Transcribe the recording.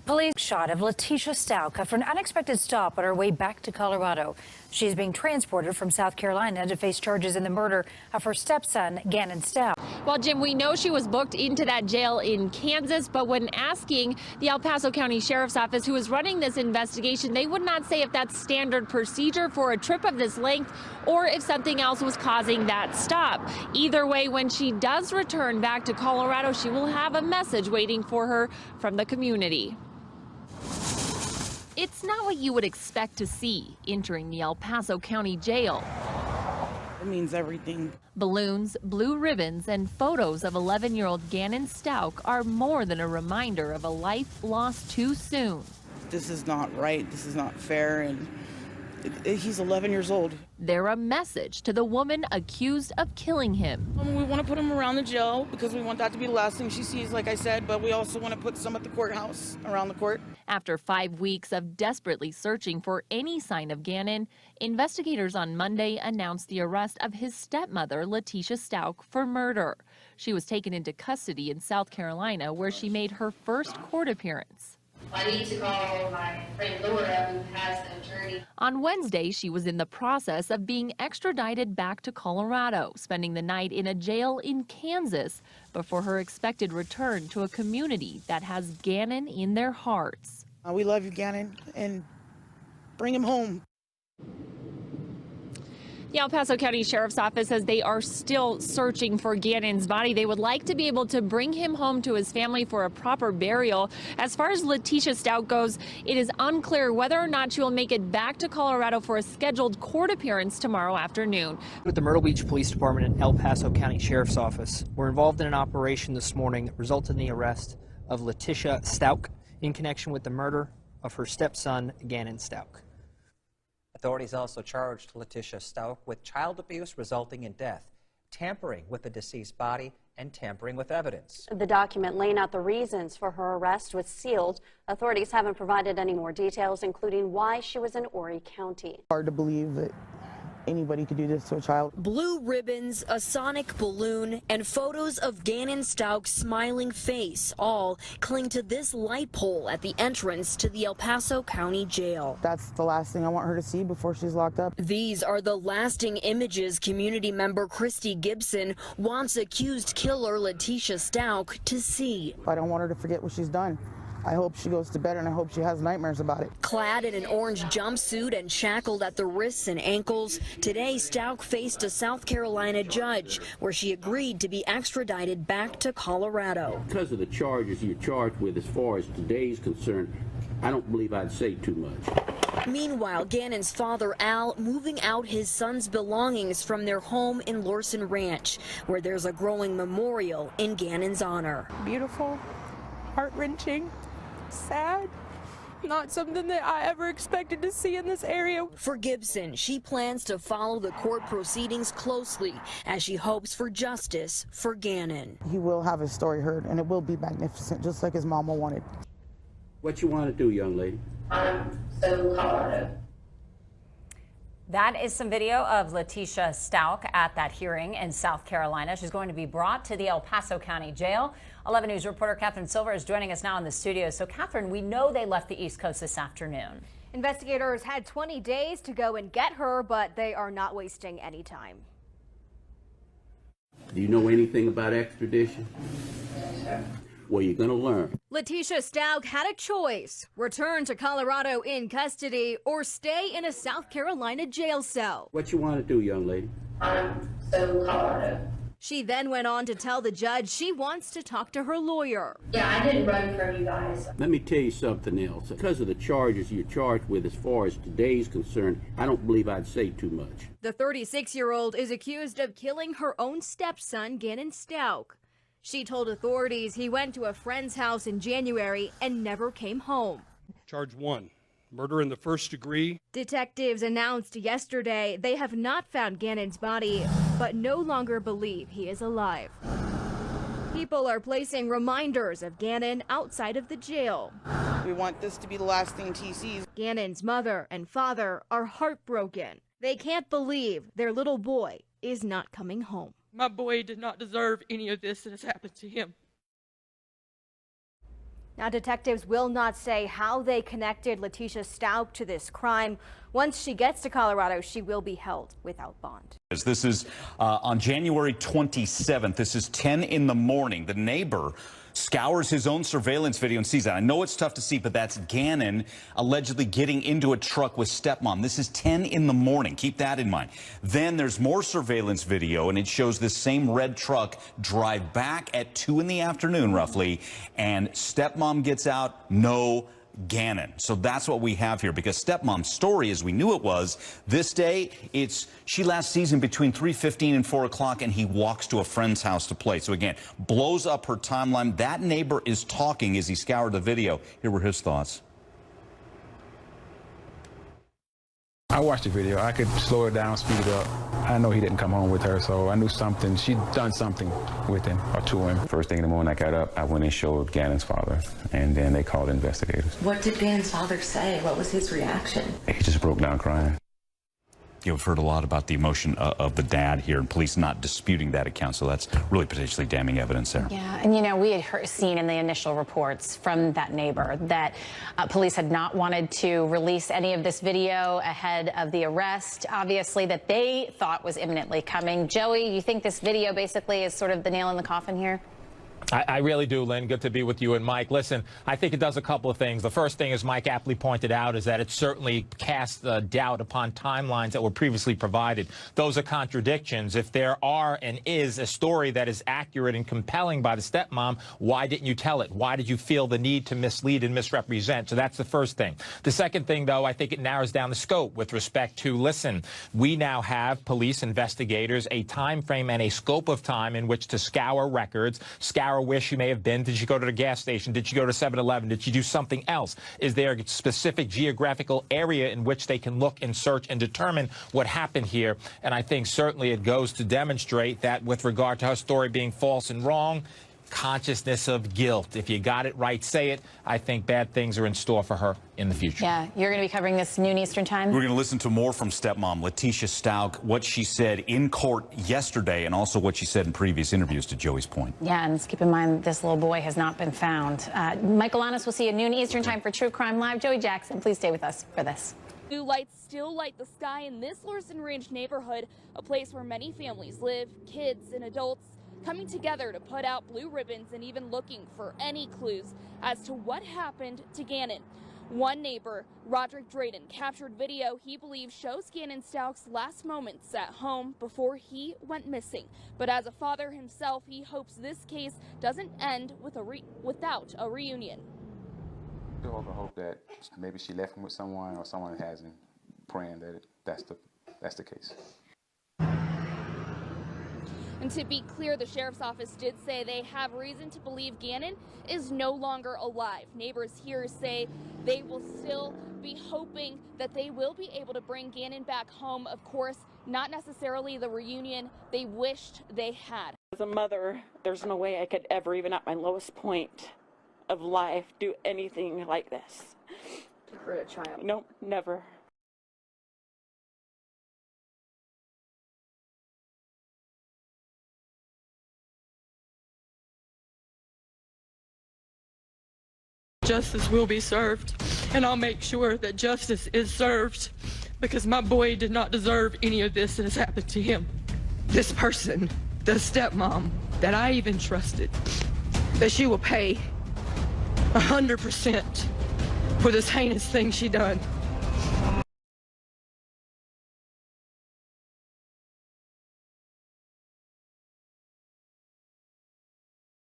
Police shot of Letecia Stauch after an unexpected stop on her way back to Colorado. She's being transported from South Carolina to face charges in the murder of her stepson, Gannon Stauch. Well, Jim, we know she was booked into that jail in Kansas, but when asking the El Paso County Sheriff's Office, who is running this investigation, they would not say if that's standard procedure for a trip of this length or if something else was causing that stop. Either way, when she does return back to Colorado, she will have a message waiting for her from the community. It's not what you would expect to see entering the El Paso County Jail. It means everything. Balloons, blue ribbons, and photos of 11-year-old Gannon Stauch are more than a reminder of a life lost too soon. This is not right. This is not fair. And he's 11 years old. They're a message to the woman accused of killing him. We want to put him around the jail because we want that to be the last thing she sees, like I said, but we also want to put some at the courthouse, around the court. After 5 weeks of desperately searching for any sign of Gannon, investigators on Monday announced the arrest of his stepmother, Letecia Stauch, for murder. She was taken into custody in South Carolina, where she made her first court appearance. I need to call my friend Laura, who has an attorney. On Wednesday, she was in the process of being extradited back to Colorado, spending the night in a jail in Kansas before her expected return to a community that has Gannon in their hearts. We love you, Gannon, and bring him home. The El Paso County Sheriff's Office says they are still searching for Gannon's body. They would like to be able to bring him home to his family for a proper burial. As far as Letecia Stauch goes, it is unclear whether or not she will make it back to Colorado for a scheduled court appearance tomorrow afternoon. With the Myrtle Beach Police Department and El Paso County Sheriff's Office, we're involved in an operation this morning that resulted in the arrest of Letecia Stauch in connection with the murder of her stepson, Gannon Stauch. Authorities also charged Letecia Stauch with child abuse resulting in death, tampering with the deceased body, and tampering with evidence. The document laying out the reasons for her arrest was sealed. Authorities haven't provided any more details, including why she was in Horry County. Hard to believe that anybody could do this to a child. Blue ribbons, a sonic balloon, and photos of Gannon Stauch's smiling face all cling to this light pole at the entrance to the El Paso County Jail. That's the last thing I want her to see before she's locked up. These are the lasting images community member Christy Gibson wants accused killer Letecia Stauch to see. I don't want her to forget what she's done. I hope she goes to bed and I hope she has nightmares about it. Clad in an orange jumpsuit and shackled at the wrists and ankles, today Stauch faced a South Carolina judge where she agreed to be extradited back to Colorado. Because of the charges you're charged with as far as today's concerned, I don't believe I'd say too much. Meanwhile, Gannon's father, Al, moving out his son's belongings from their home in Lorson Ranch, where there's a growing memorial in Gannon's honor. Beautiful, heart-wrenching, sad. Not something that I ever expected to see in this area. For Gibson, she plans to follow the court proceedings closely as she hopes for justice for Gannon. He will have his story heard and it will be magnificent, just like his mama wanted. What you want to do, young lady? So Colorado. That is some video of Letecia Stauch at that hearing in South Carolina. She's going to be brought to the El Paso County Jail. 11 News reporter Catherine Silver is joining us now in the studio. So, Catherine, we know they left the East Coast this afternoon. Investigators had 20 days to go and get her, but they are not wasting any time. Do you know anything about extradition? Well, you're going to learn. Letecia Stauch had a choice: return to Colorado in custody or stay in a South Carolina jail cell. What you want to do, young lady? So Colorado. She then went on to tell the judge she wants to talk to her lawyer. Yeah, I didn't run from you guys. Let me tell you something else. Because of the charges you're charged with as far as today's concerned, I don't believe I'd say too much. The 36-year-old is accused of killing her own stepson, Gannon Stauch. She told authorities he went to a friend's house in January and never came home. Charge 1, murder in the first degree. Detectives announced yesterday they have not found Gannon's body, but no longer believe he is alive. People are placing reminders of Gannon outside of the jail. We want this to be the last thing he sees. Gannon's mother and father are heartbroken. They can't believe their little boy is not coming home. My boy did not deserve any of this that has happened to him. Now, detectives will not say how they connected Letecia Stauch to this crime. Once she gets to Colorado, she will be held without bond. This is on January 27th. This is 10 in the morning. The neighbor scours his own surveillance video and sees that. I know it's tough to see, but that's Gannon allegedly getting into a truck with stepmom. This is 10 in the morning. Keep that in mind. Then there's more surveillance video, and it shows this same red truck drive back at 2 in the afternoon, roughly, and stepmom gets out, no Gannon. So that's what we have here, because stepmom's story, as we knew it was, this day, she last sees him between 3:15 and 4 o'clock, and he walks to a friend's house to play. So again, blows up her timeline. That neighbor is talking as he scoured the video. Here were his thoughts. I watched the video. I could slow it down, speed it up. I know he didn't come home with her, so I knew something. She'd done something with him or to him. First thing in the morning I got up, I went and showed Gannon's father, and then they called investigators. What did Gannon's father say? What was his reaction? He just broke down crying. You've heard a lot about the emotion of the dad here, and police not disputing that account, so that's really potentially damning evidence there. Yeah, and you know, we had seen in the initial reports from that neighbor that police had not wanted to release any of this video ahead of the arrest, obviously, that they thought was imminently coming. Joey, you think this video basically is sort of the nail in the coffin here? I really do, Lynn. Good to be with you and Mike. Listen, I think it does a couple of things. The first thing, as Mike aptly pointed out, is that it certainly casts doubt upon timelines that were previously provided. Those are contradictions. If there are and is a story that is accurate and compelling by the stepmom, why didn't you tell it? Why did you feel the need to mislead and misrepresent? So that's the first thing. The second thing, though, I think it narrows down the scope with respect to, listen, we now have police investigators, a time frame and a scope of time in which to scour records, scour where she may have been. Did she go to the gas station? Did she go to 7-Eleven? Did she do something else? Is there a specific geographical area in which they can look and search and determine what happened here? And I think certainly it goes to demonstrate that with regard to her story being false and wrong, consciousness of guilt. If you got it right, say it. I think bad things are in store for her in the future. Yeah, you're going to be covering this noon Eastern time? We're going to listen to more from stepmom Letecia Stauch, what she said in court yesterday, and also what she said in previous interviews, to Joey's point. Yeah, and let's keep in mind this little boy has not been found. Michael Annis will see you at noon Eastern time for True Crime Live. Joey Jackson, please stay with us for this. Blue lights still light the sky in this Larson Ranch neighborhood, a place where many families live, kids and adults coming together to put out blue ribbons and even looking for any clues as to what happened to Gannon. One neighbor, Roderick Drayden, captured video he believes shows Gannon Stauch's last moments at home before he went missing. But as a father himself, he hopes this case doesn't end with without a reunion. I hope that maybe she left him with someone or someone hasn't, praying that that's the case. And to be clear, the sheriff's office did say they have reason to believe Gannon is no longer alive. Neighbors here say they will still be hoping that they will be able to bring Gannon back home. Of course, not necessarily the reunion they wished they had. As a mother, there's no way I could ever, even at my lowest point of life, do anything like this. To hurt a child? Nope, never. Justice will be served, and I'll make sure that justice is served, because my boy did not deserve any of this that has happened to him. This person, the stepmom that I even trusted, that she will pay 100% for this heinous thing she done.